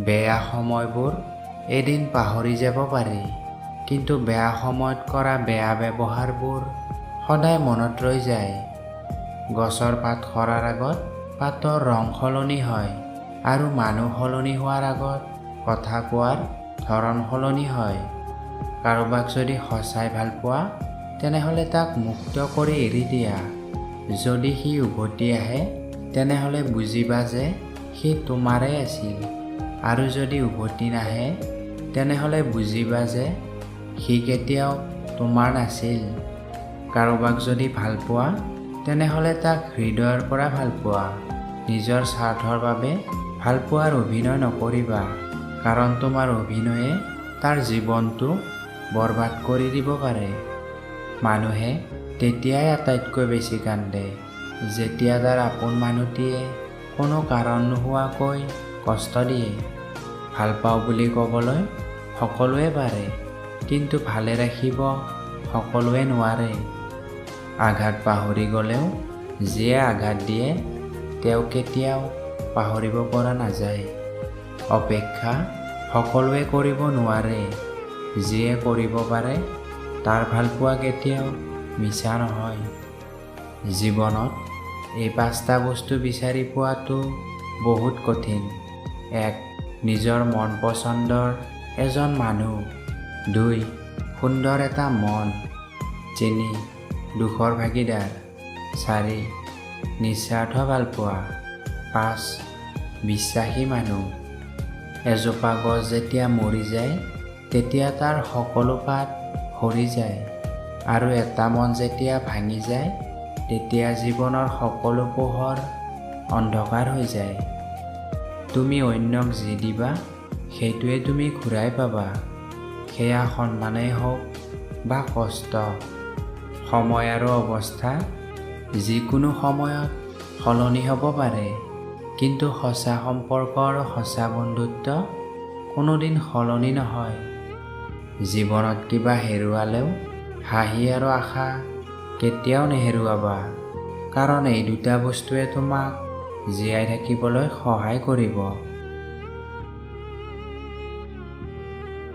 বেয়া সময়বোৰ এদিন পাহৰি যাব পাৰি, কিন্তু বেয়া সময়ত কৰা বেয়া ব্যৱহাৰবোৰ সদায় মনত ৰৈ যায়। গছৰ পাত সৰাৰ আগত পাতৰ ৰং সলনি হয়, আৰু মানুহ সলনি হোৱাৰ আগত কথা কোৱাৰ ধৰণ সলনি হয়। কাৰোবাক যদি সঁচাই ভাল পোৱা, তেনেহ'লে তাক মুক্ত কৰি এৰি দিয়া। যদি সি উভতি আহে, তেনেহ'লে বুজিবা যে সি তোমাৰেই আছিল, আৰু যদি উভতি নাহে, তেনেহ'লে বুজিবা যে সি কেতিয়াও তোমাৰ নাছিল। কাৰোবাক যদি ভাল পোৱা, তেনেহ'লে তাক হৃদয়ৰ পৰা ভাল পোৱা। নিজৰ স্বাৰ্থৰ বাবে ভাল পোৱাৰ অভিনয় নকৰিবা, কাৰণ তোমাৰ অভিনয়ে তাৰ জীৱনটো বৰবাদ কৰি দিব পাৰে। মানুহে তেতিয়াই আটাইতকৈ বেছি কান্দে, যেতিয়া তাৰ আপোন মানুহটিয়ে কোনো কাৰণ নোহোৱাকৈ কষ্ট দিয়ে। ভাল পাওঁ বুলি ক'বলৈ সকলোৱে পাৰে, কিন্তু ভালে ৰাখিব সকলোৱে নোৱাৰে। আঘাত পাহৰি গ'লেও যিয়ে আঘাত দিয়ে তেওঁ কেতিয়াও পাহৰিব পৰা নাযায়। অপেক্ষা সকলোৱে কৰিব নোৱাৰে, যিয়ে কৰিব পাৰে তাৰ ভালপোৱা কেতিয়াও মিছা নহয়। জীৱনত এই 5টা বস্তু বিচাৰি পোৱাটো বহুত কঠিন। 1. নিজৰ মন পচন্দৰ এজন মানুহ। 2. সুন্দৰ এটা মন। 3. দুখৰ ভাগিদাৰ। 4. নিস্বাৰ্থ ভালপোৱা। 5. বিশ্বাসী মানুহ। এজোপা গছ যেতিয়া মৰি যায়, তেতিয়া তাৰ সকলো পাত সৰি যায়, আৰু এটা মন যেতিয়া ভাঙি যায়, তেতিয়া জীৱনৰ সকলো পোহৰ অন্ধকাৰ হৈ যায়। তুমি অন্যক যি দিবা, সেইটোৱে তুমি ঘূৰাই পাবা। সেয়া সন্মানেই হওক বা কষ্ট। সময় আৰু অৱস্থা যিকোনো সময়ত সলনি হ'ব পাৰে, কিন্তু সঁচা সম্পৰ্ক আৰু সঁচা বন্ধুত্ব কোনোদিন সলনি নহয়। জীৱনত কিবা হেৰুৱালেও হাঁহি আৰু আশা কেতিয়াও নেহেৰুৱাবা, কাৰণ এই 2টা বস্তুৱে তোমাক জীয়াই থাকিবলৈ সহায় কৰিব।